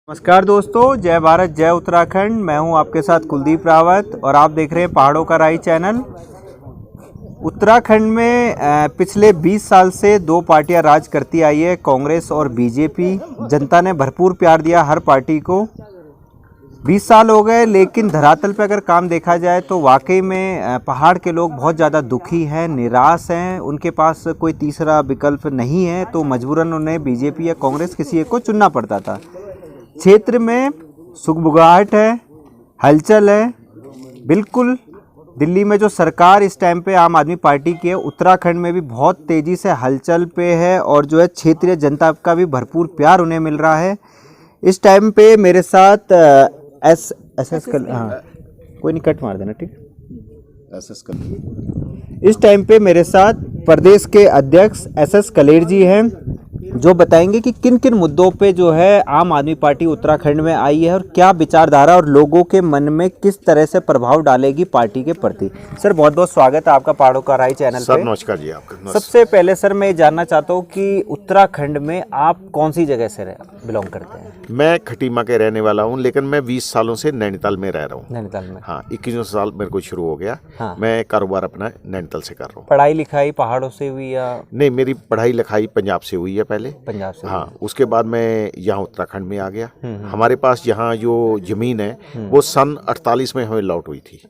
नमस्कार दोस्तों, जय भारत जय उत्तराखंड। मैं हूं आपके साथ कुलदीप रावत और आप देख रहे हैं पहाड़ों का राही चैनल। उत्तराखंड में पिछले 20 साल से दो पार्टियां राज करती आई है, कांग्रेस और बीजेपी। जनता ने भरपूर प्यार दिया हर पार्टी को। 20 साल हो गए, लेकिन धरातल पे अगर काम देखा जाए तो वाकई में पहाड़ के लोग बहुत ज़्यादा दुखी हैं, निराश हैं। उनके पास कोई तीसरा विकल्प नहीं है, तो मजबूरन उन्हें बीजेपी या कांग्रेस किसी एक को चुनना पड़ता था। क्षेत्र में सुगबुगाहट है, हलचल है। बिल्कुल दिल्ली में जो सरकार इस टाइम पे आम आदमी पार्टी की है, उत्तराखंड में भी बहुत तेज़ी से हलचल पे है और जो है क्षेत्रीय जनता का भी भरपूर प्यार उन्हें मिल रहा है। इस टाइम पे मेरे साथ एस कल, हाँ कोई नहीं, कट मार देना, ठीक। एस कलेर। इस टाइम पे मेरे साथ प्रदेश के अध्यक्ष एस कलेर जी हैं, जो बताएंगे कि किन किन मुद्दों पे जो है आम आदमी पार्टी उत्तराखंड में आई है और क्या विचारधारा और लोगों के मन में किस तरह से प्रभाव डालेगी पार्टी के प्रति। सर बहुत बहुत स्वागत है आपका पहाड़ों का राही चैनल पे। नमस्कार जी आपका। सबसे पहले सर मैं ये जानना चाहता हूँ कि उत्तराखंड में आप कौन सी जगह से बिलोंग करते हैं? मैं खटीमा के रहने वाला हूँ, लेकिन मैं 20 सालों से नैनीताल में रह रहा हूँ। नैनीताल में? हाँ, 21 साल मेरे को शुरू हो गया। हाँ। मैं कारोबार अपना नैनीताल से कर रहा हूँ। पढ़ाई लिखाई पहाड़ों से हुई या? नहीं, मेरी पढ़ाई लिखाई पंजाब से हुई है पहले। पंजाब से? हाँ, उसके बाद मैं यहाँ उत्तराखंड में आ गया। हमारे पास यहाँ जो जमीन है वो सन 48 में हमें लौट हुई थी।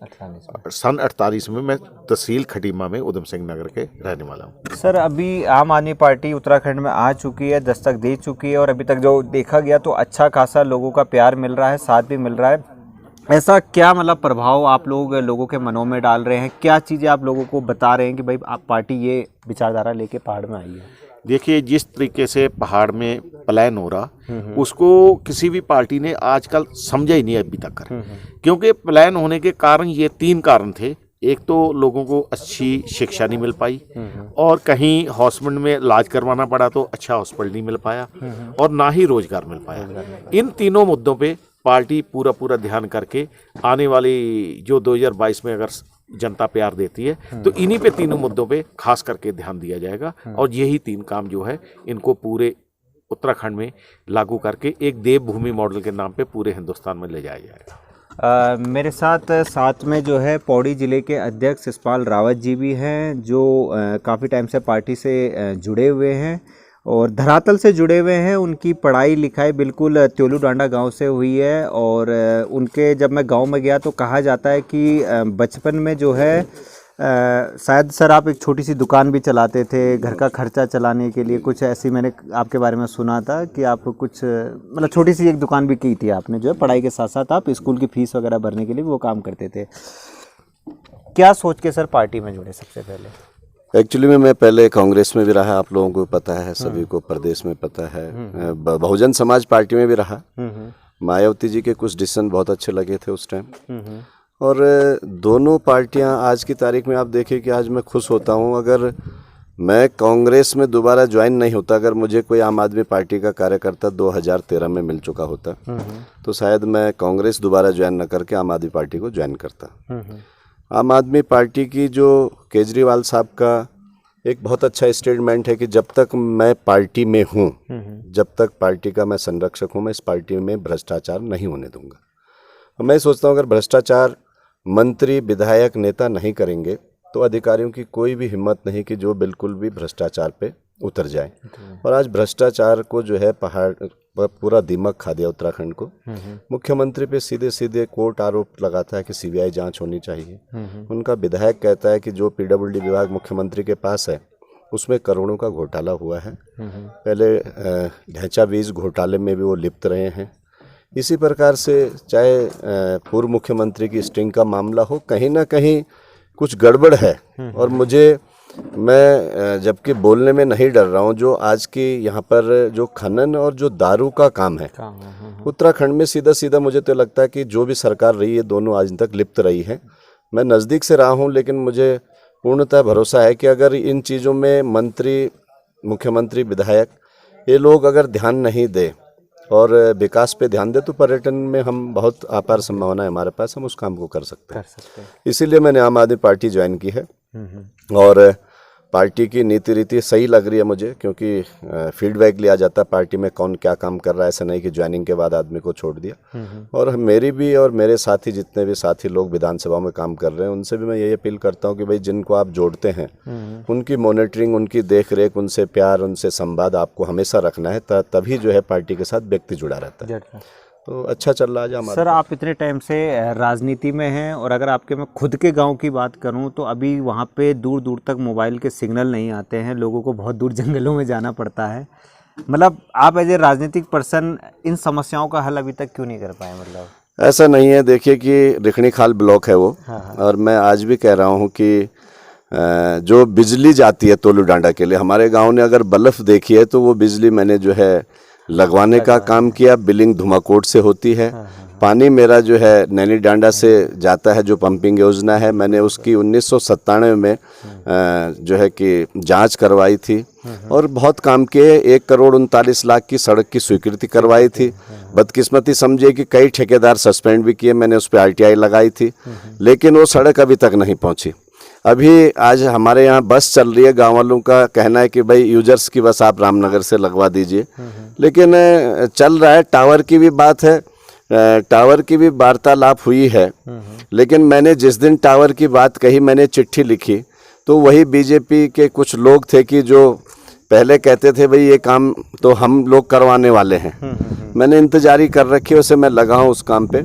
सन 48 में मैं तहसील खटीमा में उधम सिंह नगर के रहने वाला हूँ। सर अभी आम आदमी पार्टी उत्तराखंड में आ चुकी है, दस्तक दे चुकी है और अभी तक जो देखा गया तो अच्छा खासा लोगों का प्यार मिल रहा है, साथ भी मिल रहा है। ऐसा क्या मतलब प्रभाव आप लोगों के मनों में डाल रहे हैं? क्या चीज़ें आप लोगों को बता रहे हैं कि भाई आप पार्टी ये विचारधारा लेके पहाड़ में आई है? देखिए, जिस तरीके से पहाड़ में पलायन हो रहा उसको किसी भी पार्टी ने आजकल समझा ही नहीं अभी तक कर। क्योंकि पलायन होने के कारण ये 3 कारण थे। एक तो लोगों को अच्छी शिक्षा नहीं मिल पाई, और कहीं हॉस्पिटल में इलाज करवाना पड़ा तो अच्छा हॉस्पिटल नहीं मिल पाया, और ना ही रोजगार मिल पाया। इन तीनों मुद्दों पे पार्टी पूरा ध्यान करके आने वाली जो 2022 में अगर जनता प्यार देती है तो इन्हीं पे तीनों मुद्दों पे खास करके ध्यान दिया जाएगा, और यही 3 काम जो है इनको पूरे उत्तराखंड में लागू करके एक देवभूमि मॉडल के नाम पे पूरे हिंदुस्तान में ले जाया जाएगा। मेरे साथ में जो है पौड़ी ज़िले के अध्यक्ष यशपाल रावत जी भी हैं, जो काफ़ी टाइम से पार्टी से जुड़े हुए हैं और धरातल से जुड़े हुए हैं। उनकी पढ़ाई लिखाई बिल्कुल त्योलू डांडा गांव से हुई है, और उनके जब मैं गांव में गया तो कहा जाता है कि बचपन में जो है शायद सर आप एक छोटी सी दुकान भी चलाते थे घर का खर्चा चलाने के लिए, कुछ ऐसी मैंने आपके बारे में सुना था कि आप कुछ मतलब छोटी सी एक दुकान भी की थी आपने, जो है पढ़ाई के साथ साथ आप स्कूल की फीस वगैरह भरने के लिए वो काम करते थे। क्या सोच के सर पार्टी में जुड़े सबसे पहले? एक्चुअली में मैं पहले कांग्रेस में भी रहा, आप लोगों को पता है, सभी को प्रदेश में पता है। बहुजन समाज पार्टी में भी रहा। मायावती जी के कुछ डिसीजन बहुत अच्छे लगे थे उस टाइम, और दोनों पार्टियां आज की तारीख में आप देखिए कि आज मैं खुश होता हूं। अगर मैं कांग्रेस में दोबारा ज्वाइन नहीं होता, अगर मुझे कोई आम आदमी पार्टी का कार्यकर्ता 2013 में मिल चुका होता तो शायद मैं कांग्रेस दोबारा ज्वाइन न करके आम आदमी पार्टी को ज्वाइन करता। आम आदमी पार्टी की जो केजरीवाल साहब का एक बहुत अच्छा स्टेटमेंट है कि जब तक मैं पार्टी में हूँ, जब तक पार्टी का मैं संरक्षक हूँ, मैं इस पार्टी में भ्रष्टाचार नहीं होने दूंगा। मैं सोचता हूँ अगर भ्रष्टाचार मंत्री विधायक नेता नहीं करेंगे तो अधिकारियों की कोई भी हिम्मत नहीं कि जो बिल्कुल भी भ्रष्टाचार पे उतर जाए। और आज भ्रष्टाचार को जो है पहाड़ पर पूरा दिमाग खा दिया उत्तराखंड को। मुख्यमंत्री पे सीधे सीधे कोर्ट आरोप लगाता है कि सीबीआई जांच होनी चाहिए। उनका विधायक कहता है कि जो पीडब्ल्यूडी विभाग मुख्यमंत्री के पास है उसमें करोड़ों का घोटाला हुआ है। पहले ढैंचा बीज घोटाले में भी वो लिप्त रहे हैं। इसी प्रकार से चाहे पूर्व मुख्यमंत्री की स्टिंग का मामला हो, कहीं ना कहीं कुछ गड़बड़ है। और मैं जबकि बोलने में नहीं डर रहा हूँ, जो आज की यहाँ पर जो खनन और जो दारू का काम है उत्तराखंड में, सीधा सीधा मुझे तो लगता है कि जो भी सरकार रही है दोनों आज तक लिप्त रही है। मैं नज़दीक से रहा हूँ, लेकिन मुझे पूर्णतः भरोसा है कि अगर इन चीज़ों में मंत्री, मुख्यमंत्री, विधायक ये लोग अगर ध्यान नहीं दे और विकास पे ध्यान दे तो पर्यटन में हम बहुत अपार संभावना है हमारे पास, हम उस काम को कर सकते हैं। इसीलिए मैंने आम आदमी पार्टी ज्वाइन की है। और पार्टी की नीति रीति सही लग रही है मुझे, क्योंकि फीडबैक लिया जाता है पार्टी में कौन क्या काम कर रहा है। ऐसा नहीं कि ज्वाइनिंग के बाद आदमी को छोड़ दिया। और मेरी भी और मेरे साथी जितने भी साथी लोग विधानसभा में काम कर रहे हैं उनसे भी मैं यही अपील करता हूँ कि भाई जिनको आप जोड़ते हैं उनकी मॉनिटरिंग, उनकी देख रेख, उनसे प्यार, उनसे संवाद आपको हमेशा रखना है, तभी जो है पार्टी के साथ व्यक्ति जुड़ा रहता है। तो अच्छा चल रहा है हमारा। सर, आप इतने टाइम से राजनीति में हैं और अगर आपके मैं खुद के गांव की बात करूं तो अभी वहां पे दूर दूर तक मोबाइल के सिग्नल नहीं आते हैं, लोगों को बहुत दूर जंगलों में जाना पड़ता है। मतलब आप एज ए राजनीतिक पर्सन इन समस्याओं का हल अभी तक क्यों नहीं कर पाए? मतलब ऐसा नहीं है, देखिए कि रिखणी खाल ब्लॉक है वो। और मैं आज भी कह रहा हूँ कि जो बिजली जाती है तोलू डांडा के लिए, हमारे गाँव ने अगर बल्ब देखी है तो वो बिजली मैंने जो है लगवाने का काम किया। बिलिंग धुमाकोट से होती है। पानी मेरा जो है नैनी डांडा से जाता है, जो पंपिंग योजना है, मैंने उसकी 1997 में जो है कि जांच करवाई थी और बहुत काम किए। 1,39,00,000 की सड़क की स्वीकृति करवाई थी। बदकिस्मती समझिए कि कई ठेकेदार सस्पेंड भी किए, मैंने उस पर RTI लगाई थी, लेकिन वो सड़क अभी तक नहीं पहुंची। अभी आज हमारे यहाँ बस चल रही है, गाँव वालों का कहना है कि भाई यूजर्स की बस आप रामनगर से लगवा दीजिए, लेकिन चल रहा है। टावर की भी बात है, टावर की भी वार्तालाप हुई है, लेकिन मैंने जिस दिन टावर की बात कही, मैंने चिट्ठी लिखी, तो वही बीजेपी के कुछ लोग थे कि जो पहले कहते थे भाई ये काम तो हम लोग करवाने वाले हैं। मैंने इंतजारी कर रखी है, उसे मैं लगा हूँ उस काम पे।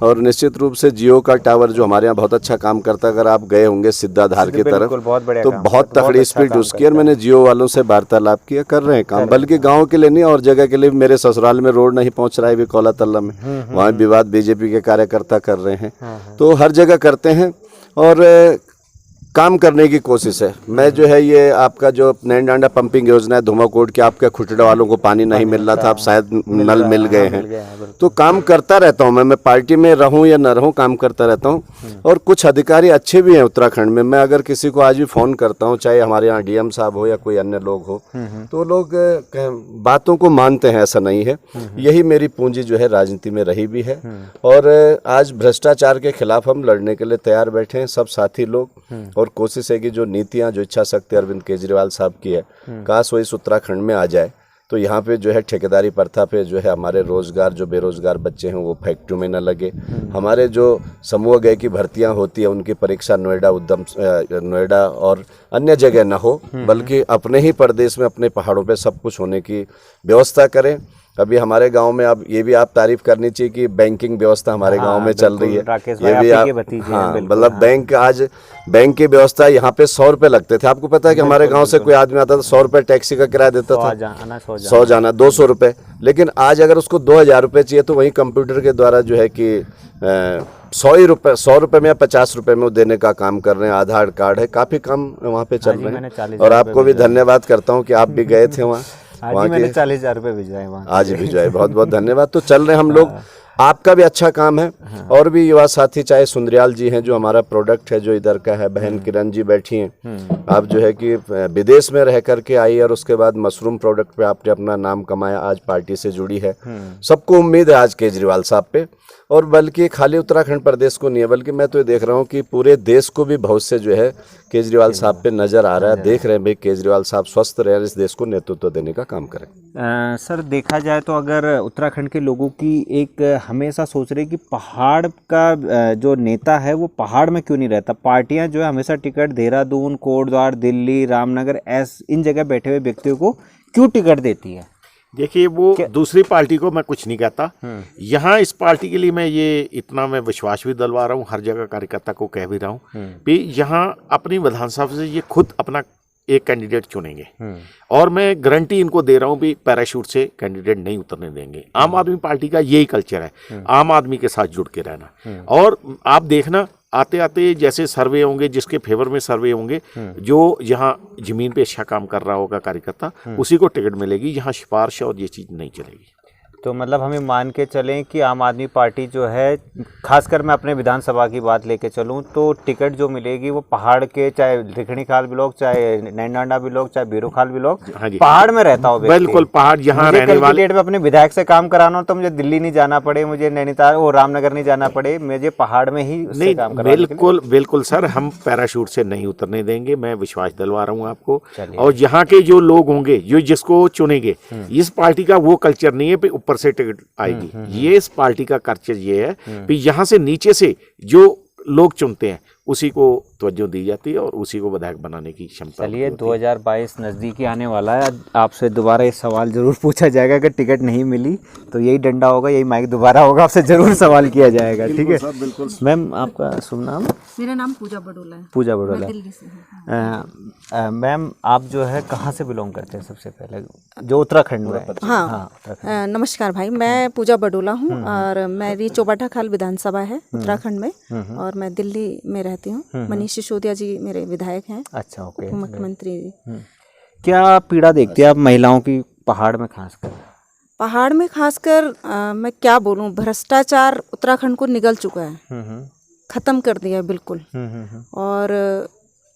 और निश्चित रूप से जियो का टावर जो हमारे यहाँ बहुत अच्छा काम करता है, अगर आप गए होंगे सिद्धाधार की तरफ तो बहुत तगड़ी स्पीड उसकी, और मैंने जियो वालों से वार्तालाप किया, कर रहे हैं काम। बल्कि गाँव के लिए नहीं और जगह के लिए, मेरे ससुराल में रोड नहीं पहुँच रहा है भी कोला तल्ला में, वहाँ विवाद बीजेपी के कार्यकर्ता कर रहे हैं। तो हर जगह करते हैं और काम करने की कोशिश है। मैं जो है ये आपका जो नैनी डांडा पंपिंग योजना है धुमाकोट की, आपके खुटड़ा वालों को पानी नहीं मिल रहा था, अब शायद नल मिल गए हैं, तो काम करता रहता हूँ। मैं पार्टी में रहूँ या न रहूँ, काम करता रहता हूँ। और कुछ अधिकारी अच्छे भी हैं उत्तराखंड में। मैं अगर किसी को आज भी फ़ोन करता हूँ, चाहे हमारे यहाँ DM साहब हो या कोई अन्य लोग हो, तो लोग बातों को मानते हैं, ऐसा नहीं है। यही मेरी पूंजी जो है राजनीति में रही भी है। और आज भ्रष्टाचार के खिलाफ हम लड़ने के लिए तैयार बैठे हैं सब साथी लोग। और कोशिश है कि जो नीतियां, जो इच्छा शक्ति अरविंद केजरीवाल साहब की है, काश वो इस उत्तराखंड में आ जाए, तो यहाँ पे जो है ठेकेदारी प्रथा पे जो है हमारे रोजगार, जो बेरोजगार बच्चे हैं वो फैक्ट्री में न लगे। हमारे जो समूह गए की भर्तियां होती है उनकी परीक्षा नोएडा और अन्य जगह न हो, बल्कि अपने ही प्रदेश में, अपने पहाड़ों पे सब कुछ होने की व्यवस्था करें। अभी हमारे गांव में, अब ये भी आप तारीफ करनी चाहिए कि बैंकिंग व्यवस्था हमारे गांव में चल रही है। ये भी आप, हाँ, मतलब बैंक, आज बैंक की व्यवस्था, यहाँ पे 100 रुपये लगते थे। आपको पता है कि हमारे गांव से कोई आदमी आता था 100 रुपये टैक्सी का किराया देता था, 100 जाना 200 रुपये। लेकिन आज अगर उसको 2000 रुपये चाहिए तो वहीं कंप्यूटर के द्वारा जो है कि 100 रुपये में या 50 रुपये में वो देने का काम कर रहे हैं। आधार कार्ड है, काफ़ी काम वहाँ पे चल रहे हैं। और आपको भी धन्यवाद करता हूँ कि आप भी गए थे वहाँ। आज मैंने 40,000 रुपये भिजवाए वहाँ, आज भिजवाए, बहुत बहुत धन्यवाद। तो चल रहे हैं हम लोग, आपका भी अच्छा काम है। और भी युवा साथी, चाहे सुंदरियाल जी हैं जो हमारा प्रोडक्ट है, जो इधर का है, बहन किरण जी बैठी हैं, आप जो है कि विदेश में रह करके आई और उसके बाद मशरूम प्रोडक्ट पे आपने अपना नाम कमाया, आज पार्टी से जुड़ी है। सबको उम्मीद है आज केजरीवाल साहब पे, और बल्कि खाली उत्तराखंड प्रदेश को नहीं है, बल्कि मैं तो ये देख रहा हूँ कि पूरे देश को भी बहुत से जो है केजरीवाल साहब पे नज़र आ रहा है। देख रहे हैं भाई केजरीवाल साहब स्वस्थ रहे, इस देश को नेतृत्व देने का काम करें। सर, देखा जाए तो अगर उत्तराखंड के लोगों की एक हमेशा सोच रहे कि पहाड़ का जो नेता है वो पहाड़ में क्यों नहीं रहता। पार्टियां जो है हमेशा टिकट देहरादून, कोटद्वार, दिल्ली, रामनगर, इन जगह बैठे हुए व्यक्तियों को क्यों टिकट देती है? देखिए, वो दूसरी पार्टी को मैं कुछ नहीं कहता। यहाँ इस पार्टी के लिए मैं ये इतना मैं विश्वास भी दिलवा रहा हूँ, हर जगह कार्यकर्ता को कह भी रहा हूँ कि यहाँ अपनी विधानसभा से ये खुद अपना एक कैंडिडेट चुनेंगे। और मैं गारंटी इनको दे रहा हूँ भी पैराशूट से कैंडिडेट नहीं उतरने देंगे। आम आदमी पार्टी का यही कल्चर है, आम आदमी के साथ जुड़ के रहना। और आप देखना, आते आते जैसे सर्वे होंगे, जिसके फेवर में सर्वे होंगे, जो यहाँ जमीन पे अच्छा काम कर रहा होगा कार्यकर्ता, उसी को टिकट मिलेगी। यहाँ सिफारिश और ये चीज़ नहीं चलेगी। तो मतलब हमें मान के चलें कि आम आदमी पार्टी जो है, खासकर मैं अपने विधानसभा की बात लेके चलूं तो टिकट जो मिलेगी वो पहाड़ के, चाहे रिखणी खाल ब्लॉक, चाहे नैनाडा ब्लॉक, चाहे बीरू खाल ब्लॉक, हाँ जी, पहाड़ में रहता हो व्यक्ति। बिल्कुल पहाड़ जहाँ मुझे रहने कल की वाले, डेट में अपने विधायक से काम कराना हो तो मुझे दिल्ली नहीं जाना पड़े, मुझे नैनीताल और रामनगर नहीं जाना पड़े, मुझे पहाड़ में ही उससे नहीं काम कराने के लिए। बिल्कुल बिल्कुल सर, हम पैराशूट से नहीं उतरने देंगे, मैं विश्वास दिलवा रहा हूँ आपको। चलिए। और यहाँ के जो लोग होंगे, जो जिसको चुनेंगे, इस पार्टी का वो कल्चर नहीं है कि ऊपर से टिकट आएगी। ये इस पार्टी का कल्चर ये है कि यहाँ से नीचे से जो लोग चुनते हैं उसी को तवज्जो दी जाती है और उसी को विधायक बनाने की क्षमता। चलिए 2022 नज़दीकी आने वाला है, आपसे दोबारा ये सवाल जरूर पूछा जाएगा अगर टिकट नहीं मिली तो यही डंडा होगा, यही माइक दोबारा होगा, आपसे जरूर सवाल किया जाएगा। ठीक है मैम, आपका शुभ नाम? मेरा नाम पूजा बडोला है। पूजा बडोला। दिल्ली से हूँ। मैम आप जो है कहाँ से बिलोंग करते हैं सबसे पहले, जो उत्तराखंड में है? हाँ, नमस्कार भाई, मैं पूजा बडोला हूँ और मेरी चौबाटा खाल विधानसभा है उत्तराखंड में और मैं दिल्ली में रहती हूँ। मनीष सिसोदिया जी मेरे विधायक हैं। अच्छा, ओके। मुख्यमंत्री जी। क्या पीड़ा देखती है आप महिलाओं की पहाड़ में खासकर? पहाड़ में खासकर मैं क्या बोलूँ, भ्रष्टाचार उत्तराखंड को निगल चुका है, खत्म कर दिया है बिल्कुल। और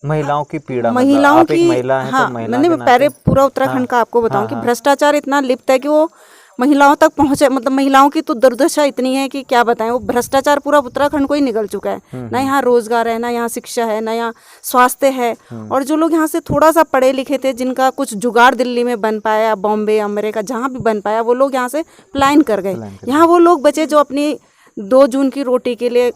महिलाओं की पीड़ा, महिलाओं आप एक की, महिला हैं, हाँ, तो महिला मैंने के पहले नाते- पूरा उत्तराखंड का आपको बताऊं कि भ्रष्टाचार इतना लिप्त है कि वो महिलाओं तक पहुंचे, मतलब महिलाओं की तो दुर्दशा इतनी है कि क्या बताएं। वो भ्रष्टाचार पूरा उत्तराखंड को ही निगल चुका है। ना यहाँ रोजगार है, ना यहाँ शिक्षा है, ना यहाँ स्वास्थ्य है। और जो लोग यहाँ से थोड़ा सा पढ़े लिखे थे, जिनका कुछ जुगाड़ दिल्ली में बन पाया, बॉम्बे, अमेरिका, जहाँ भी बन पाया, वो लोग यहाँ से पलायन कर गए। यहाँ वो लोग बचे जो अपनी 2 जून की रोटी के लिए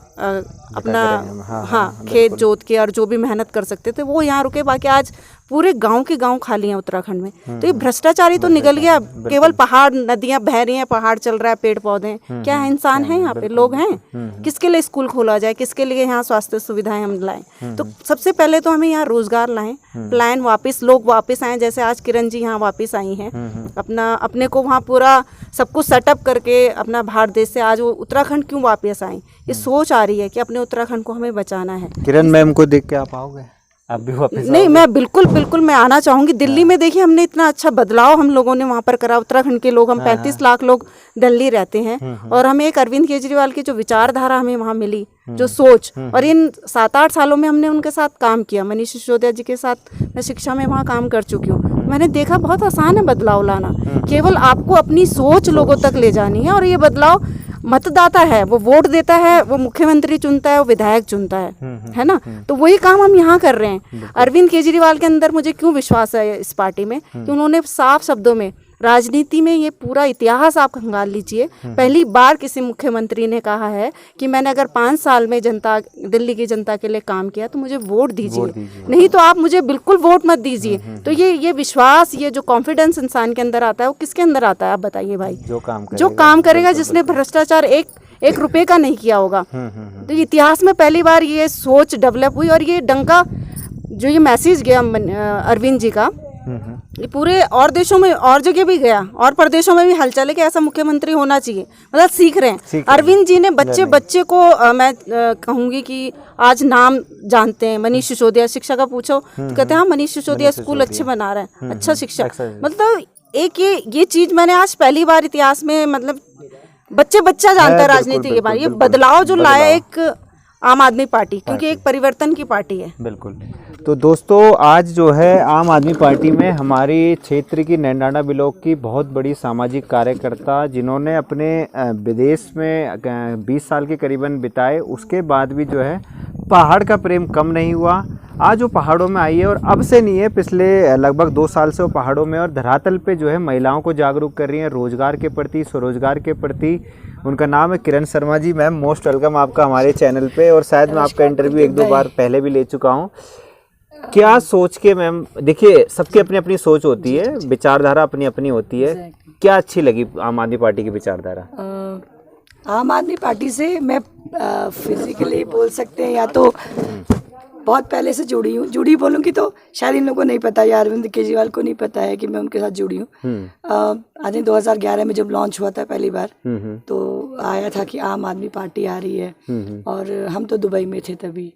अपना खेत जोत के और जो भी मेहनत कर सकते थे वो यहाँ रुके। बाकी आज पूरे गांव के गांव खाली हैं उत्तराखंड में। तो ये भ्रष्टाचारी तो निकल गया, केवल पहाड़, नदियां बह रही हैं, पहाड़ चल रहा है, पेड़ पौधे, क्या है, इंसान है यहाँ पे, लोग हैं। किसके लिए स्कूल खोला जाए, किसके लिए यहाँ स्वास्थ्य सुविधाएं हम लाएं? तो सबसे पहले तो हमें यहाँ रोजगार लाएं, प्लान वापस, लोग वापस आए, जैसे आज किरण जी यहाँ वापस आई हैं, अपने को वहाँ पूरा सब कुछ सेटअप करके अपना भारत देश से आज वो उत्तराखंड क्यों वापस आई, ये सोच आ रही है कि अपने उत्तराखंड को हमें बचाना है। किरण मैम को देख के आप आओगे, आप भी वापस? नहीं, मैं बिल्कुल मैं आना चाहूंगी। दिल्ली में देखिए हमने इतना अच्छा बदलाव हम लोगों ने वहाँ पर करा। उत्तराखंड के लोग, हम 35 लाख लोग दिल्ली रहते हैं और हमें एक अरविंद केजरीवाल की जो विचारधारा हमें वहाँ मिली, जो सोच, और इन 7-8 सालों में हमने उनके साथ काम किया। मनीष सिसोदिया जी के साथ मैं शिक्षा में वहाँ काम कर चुकी हूँ। मैंने देखा बहुत आसान है बदलाव लाना, केवल आपको अपनी सोच लोगों तक ले जानी है। और ये बदलाव मतदाता है, वो वोट देता है, वो मुख्यमंत्री चुनता है, वो विधायक चुनता है ना। तो वही काम हम यहाँ कर रहे हैं। अरविंद केजरीवाल के अंदर मुझे क्यों विश्वास है इस पार्टी में, कि उन्होंने साफ शब्दों में, राजनीति में ये पूरा इतिहास आप खंगाल लीजिए, पहली बार किसी मुख्यमंत्री ने कहा है कि मैंने अगर 5 साल में दिल्ली की जनता के लिए काम किया तो मुझे वोट दीजिए, नहीं तो आप मुझे बिल्कुल वोट मत दीजिए। तो ये विश्वास, ये जो कॉन्फिडेंस इंसान के अंदर आता है, वो किसके अंदर आता है आप बताइए भाई? जो काम करेगा, जिसने भ्रष्टाचार एक रुपए का नहीं किया होगा। तो इतिहास में पहली बार ये सोच डेवलप हुई और ये डंका, जो ये मैसेज गया अरविंद जी का, ये पूरे और देशों में, और जगह भी गया, और प्रदेशों में भी हलचल है कि ऐसा मुख्यमंत्री होना चाहिए। मतलब सीख रहे हैं। अरविंद जी ने बच्चे को मैं कहूँगी कि आज नाम जानते हैं। मनीष सिसोदिया, शिक्षा का पूछो तो कहते हैं हाँ, मनीष सिसोदिया स्कूल अच्छे बना रहे हैं, अच्छा शिक्षा। मतलब एक ये चीज मैंने आज पहली बार इतिहास में, मतलब बच्चा जानता है राजनीति के बारे। ये बदलाव जो लाया एक आम आदमी पार्टी, क्योंकि एक परिवर्तन की पार्टी है। बिल्कुल। तो दोस्तों, आज जो है आम आदमी पार्टी में हमारी क्षेत्र की नैनाडा ब्लॉक की बहुत बड़ी सामाजिक कार्यकर्ता, जिन्होंने अपने विदेश में 20 साल के करीबन बिताए, उसके बाद भी जो है पहाड़ का प्रेम कम नहीं हुआ। आज वो पहाड़ों में आई है, और अब से नहीं है, पिछले लगभग 2 साल से वो पहाड़ों में और धरातल पे जो है महिलाओं को जागरूक कर रही हैं रोजगार के प्रति, स्वरोजगार के प्रति। उनका नाम है Kiran Sharma ji. Ma'am, most welcome आपका हमारे चैनल पे, और शायद मैं आपका इंटरव्यू 1-2 बार पहले भी ले चुका हूँ। क्या सोच के मैम, देखिए सबकी अपनी अपनी सोच होती है, विचारधारा अपनी अपनी होती है, क्या अच्छी लगी आम आदमी पार्टी की विचारधारा? आम आदमी पार्टी से मैं फिजिकली बोल सकते हैं, या तो बहुत पहले से जुड़ी बोलूँगी तो शायद इन लोगों को नहीं पता, या अरविंद केजरीवाल को नहीं पता है कि मैं उनके साथ जुड़ी हूँ। आज 2011 में जब लॉन्च हुआ था पहली बार, तो आया था कि आम आदमी पार्टी आ रही है, और हम तो दुबई में थे तभी।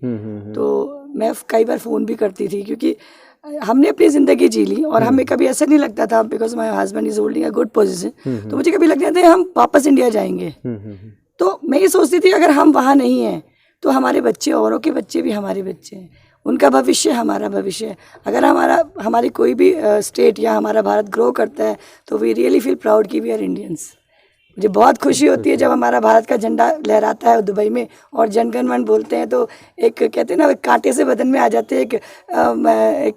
तो मैं कई बार फ़ोन भी करती थी, क्योंकि हमने अपनी ज़िंदगी जी ली और हमें कभी ऐसा नहीं लगता था, because my husband is holding a good position, तो मुझे कभी लगता था हम वापस इंडिया जाएंगे। तो मैं ये सोचती थी अगर हम वहाँ नहीं हैं तो हमारे बच्चे, औरों के बच्चे भी हमारे बच्चे हैं, उनका भविष्य हमारा भविष्य है। अगर हमारी कोई भी स्टेट या हमारा भारत ग्रो करता है तो वी रियली फील प्राउड कि वी आर इंडियंस। मुझे बहुत खुशी होती है जब हमारा भारत का झंडा लहराता है दुबई में और जनगण मन बोलते हैं तो एक कहते हैं ना, कांटे से बदन में आ जाते हैं,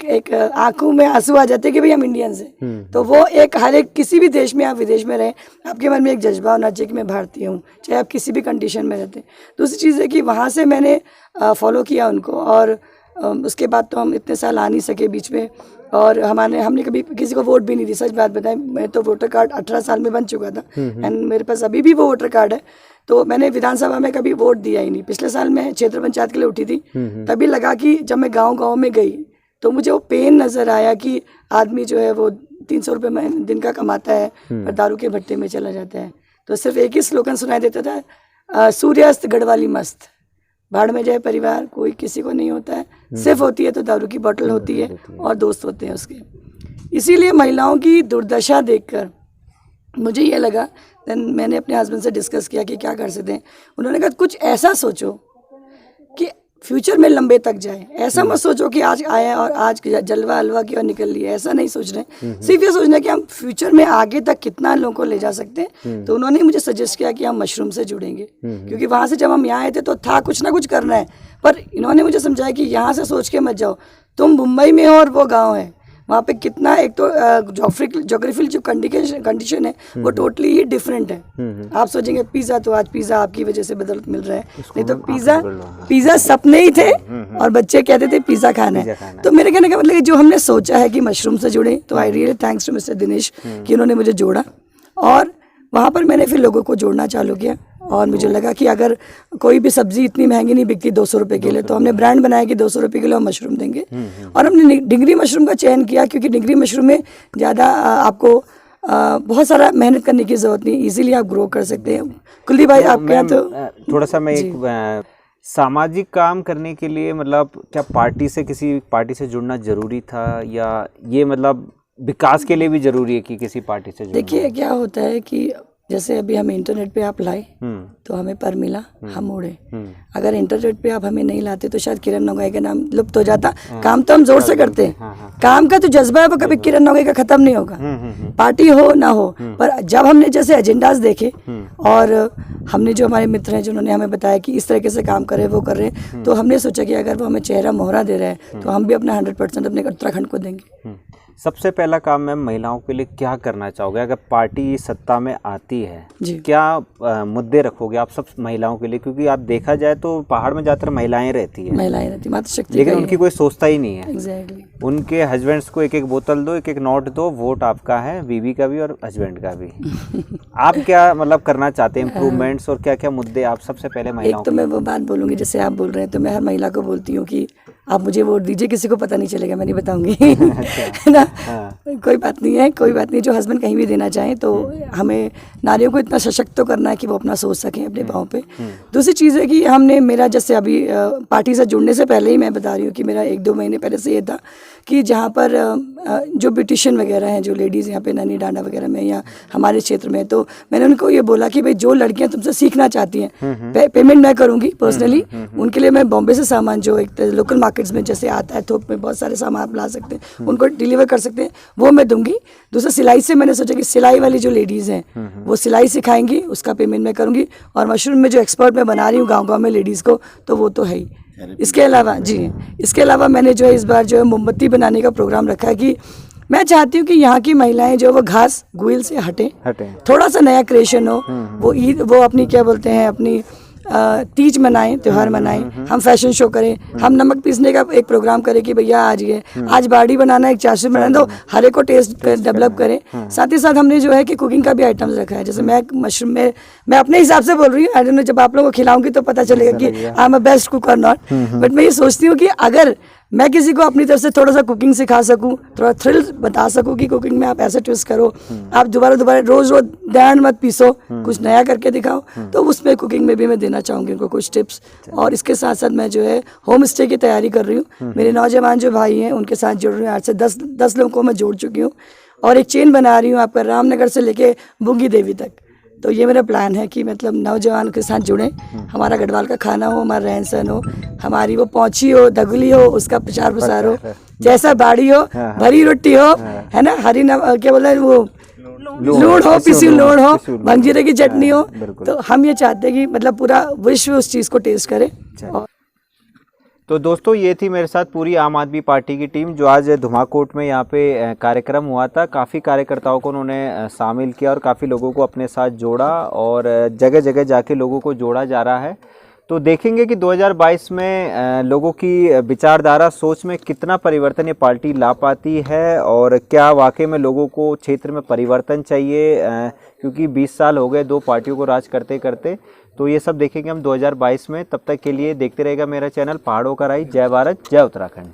एक आंखों में आंसू आ जाते हैं कि भाई हम इंडियंस हैं। तो वो एक हर एक किसी भी देश में, आप विदेश में रहें, आपके मन में एक जज्बा होना चाहिए कि मैं भारतीय हूँ, चाहे आप किसी भी कंडीशन में रहते हैं। दूसरी चीज़ है कि वहाँ से मैंने फॉलो किया उनको, और उसके बाद तो हम इतने साल आ नहीं सके बीच में, और हमने कभी किसी को वोट भी नहीं दी। सच बात बताएं, मैं तो वोटर कार्ड 18 साल में बन चुका था एंड मेरे पास अभी भी वो वोटर कार्ड है, तो मैंने विधानसभा में कभी वोट दिया ही नहीं। पिछले साल मैं क्षेत्र पंचायत के लिए उठी थी, तभी लगा कि जब मैं गाँव में गई तो मुझे वो पेन नज़र आया कि आदमी जो है वो 300 रुपये दिन का कमाता है और दारू के भट्टे में चला जाता है। तो सिर्फ एक ही स्लोगन सुनाई देता था, सूर्यास्त गढ़वाली मस्त, भाड़ में जाए परिवार, कोई किसी को नहीं होता है, सिर्फ होती है तो दारू की बोतल होती है और दोस्त होते हैं उसके। इसीलिए महिलाओं की दुर्दशा देखकर मुझे ये लगा, देन मैंने अपने हस्बैंड से डिस्कस किया कि क्या कर सकते हैं। उन्होंने कहा कुछ ऐसा सोचो कि फ्यूचर में लंबे तक जाए, ऐसा मत सोचो कि आज आया और आज जलवा हलवा की और निकल लिया, ऐसा नहीं सोच रहे। सिर्फ ये सोचना कि हम फ्यूचर में आगे तक कितना लोगों को ले जा सकते हैं। तो उन्होंने मुझे सजेस्ट किया कि हम मशरूम से जुड़ेंगे, क्योंकि वहाँ से जब हम यहाँ आए थे तो था कुछ ना कुछ करना है, पर इन्होंने मुझे समझाया कि यहाँ से सोच के मत जाओ, तुम मुंबई में हो और वो गाँव है, वहाँ पे कितना, एक तो जोग्राफिकल जो कंडीशन है वो टोटली ही डिफरेंट है। आप सोचेंगे पिज़्ज़ा, तो आज पिज़्ज़ा आपकी वजह से बदौलत मिल रहा है, नहीं तो पिज़्ज़ा सपने ही थे और बच्चे कहते थे पिज़्ज़ा खाना है। तो मेरे कहने का मतलब जो हमने सोचा है कि मशरूम से जुड़े, तो I really thanks to Mister Dinesh कि उन्होंने मुझे जोड़ा, और वहाँ पर मैंने फिर लोगों को जोड़ना चालू किया। और मुझे लगा कि अगर कोई भी सब्जी इतनी महंगी नहीं बिकती 200 रुपये के लिए, तो हमने ब्रांड बनाया कि 200 रुपये किलो हम मशरूम देंगे। और हमने डिंगरी मशरूम का चयन किया, क्योंकि डिंगरी मशरूम में ज़्यादा आपको बहुत सारा मेहनत करने की ज़रूरत नहीं, इजीली आप ग्रो कर सकते हैं। कुलदीप भाई आपके यहाँ तो थोड़ा सा मैं एक सामाजिक काम करने के लिए, मतलब क्या पार्टी से, किसी पार्टी से जुड़ना जरूरी था, या ये मतलब विकास के लिए भी जरूरी है कि किसी पार्टी से जुड़ना? देखिए क्या होता है कि जैसे अभी हमें इंटरनेट पे आप लाए तो हमें पर मिला, हम उड़े। अगर इंटरनेट पे आप हमें नहीं लाते तो शायद किरण नौगाई का नाम लुप्त हो जाता। काम तो हम जोर से करते हैं, काम का तो जज्बा है वो कभी किरण नौगाई का खत्म नहीं होगा, पार्टी हो ना हो। पर जब हमने जैसे एजेंडाज देखे और हमने जो हमारे मित्र हैं जिन्होंने हमें बताया कि इस तरीके से काम करे, वो कर रहे हैं, तो हमने सोचा कि अगर वो हमें चेहरा मोहरा दे रहे हैं तो हम भी अपना 100% अपने उत्तराखंड को देंगे। सबसे पहला काम मैम, महिलाओं के लिए क्या करना चाहोगे अगर पार्टी सत्ता में आती है? क्या मुद्दे रखोगे आप सब महिलाओं के लिए? क्योंकि आप देखा जाए तो पहाड़ में ज़्यादातर महिलाएं रहती हैं, मातृशक्ति, लेकिन उनकी कोई सोचता ही नहीं है। एग्जैक्टली। उनके हस्बैंड्स को एक एक बोतल दो, एक एक नोट दो, वोट आपका है, बीवी का भी और हस्बैंड का भी। आप क्या मतलब करना चाहते हैं इम्प्रूवमेंट्स, और क्या क्या मुद्दे आप सबसे पहले महिलाओं? एक तो मैं वो बात बोलूँगी जैसे आप बोल रहे हैं, तो मैं हर महिला को बोलती हूँ कि आप मुझे वोट दीजिए, किसी को पता नहीं चलेगा, मैं नहीं बताऊंगी। है ना? कोई बात नहीं है, कोई बात नहीं। जो हस्बैंड कहीं भी देना चाहें तो हमें नारियों को इतना सशक्त तो करना है कि वो अपना सोच सकें अपने पाँव पे। दूसरी चीज़ है कि हमने, मेरा जैसे अभी पार्टी से जुड़ने से पहले ही मैं बता रही हूँ कि मेरा 1-2 महीने पहले से ये था कि जहाँ पर जो ब्यूटिशियन वगैरह हैं, जो लेडीज़ यहाँ पे नैनी डांडा वगैरह में या हमारे क्षेत्र में, तो मैंने उनको ये बोला कि भाई जो लड़कियाँ तुमसे सीखना चाहती हैं, पेमेंट मैं करूँगी पर्सनली, उनके लिए मैं बॉम्बे से सामान जो एक लोकल मार्केट्स में जैसे आता है, थोक में बहुत सारे सामान आप ला सकते हैं, उनको डिलीवर कर सकते हैं, वो मैं दूंगी। दूसरा सिलाई से मैंने सोचा कि सिलाई वाली जो लेडीज़ हैं वो सिलाई सिखाएंगी, उसका पेमेंट मैं करूँगी। और मशरूम में जो एक्सपर्ट मैं बना रही हूँ गाँव में लेडीज़ को, तो वो तो है ही। इसके अलावा मैंने जो है इस बार जो है मोमबत्ती बनाने का प्रोग्राम रखा है कि मैं चाहती हूँ कि यहाँ की महिलाएं जो वो घास गुइल से हटें, थोड़ा सा नया क्रिएशन हो। वो ईद, वो अपनी क्या बोलते हैं, अपनी तीज मनाएं, त्यौहार मनाएं, हम फैशन शो करें, हम नमक पीसने का एक प्रोग्राम करें कि भैया आज बाड़ी बनाना है, एक चाशनी बनाना, तो हर एक को टेस्ट डेवलप करें। साथ ही साथ हमने जो है कि कुकिंग का भी आइटम्स रखा है। जैसे मैं मशरूम में मैं अपने हिसाब से बोल रही हूँ, आई डोंट नो, जब आप लोगों को खिलाऊंगी तो पता चलेगा कि I am a best cook और नॉट, बट मैं ये सोचती हूँ कि अगर मैं किसी को अपनी तरफ से थोड़ा सा कुकिंग सिखा सकूं, थोड़ा थ्रिल बता सकूं कि कुकिंग में आप ऐसे ट्विस्ट करो, आप दोबारा रोज रोज ध्यान मत पीसो, कुछ नया करके दिखाओ, तो उसमें कुकिंग में भी मैं देना चाहूँगी उनको कुछ टिप्स। और इसके साथ साथ मैं जो है होम स्टे की तैयारी कर रही हूँ। मेरे नौजवान जो भाई हैं उनके साथ जुड़ रही हूँ, 8 से 10 लोगों को मैं जोड़ चुकी हूँ और एक चेन बना रही हूँ आपका रामनगर से लेके बुंगी देवी तक। तो ये मेरा प्लान है कि मतलब नौजवान के साथ जुड़ें, हमारा गढ़वाल का खाना हो, हमारा रहन सहन हो, हमारी वो पौंची हो, दगली हो, उसका प्रचार प्रसार हो, जैसा बाड़ी हो, भरी रोटी हो, है ना, हरी क्या बोलते हैं वो लूण हो, पिसी लूण हो, भंगजीरे की चटनी हो। तो हम ये चाहते हैं कि मतलब पूरा विश्व उस चीज़ को टेस्ट करे। और तो दोस्तों ये थी मेरे साथ पूरी आम आदमी पार्टी की टीम जो आज धुमाकोट में यहाँ पे कार्यक्रम हुआ था। काफ़ी कार्यकर्ताओं को उन्होंने शामिल किया और काफ़ी लोगों को अपने साथ जोड़ा और जगह जगह जाके लोगों को जोड़ा जा रहा है। तो देखेंगे कि 2022 में लोगों की विचारधारा सोच में कितना परिवर्तन ये पार्टी ला पाती है और क्या वाकई में लोगों को क्षेत्र में परिवर्तन चाहिए, क्योंकि 20 साल हो गए 2 पार्टियों को राज करते करते। तो ये सब देखेंगे हम 2022 में। तब तक के लिए देखते रहेगा मेरा चैनल पहाड़ों का राही। जय भारत, जय उत्तराखंड।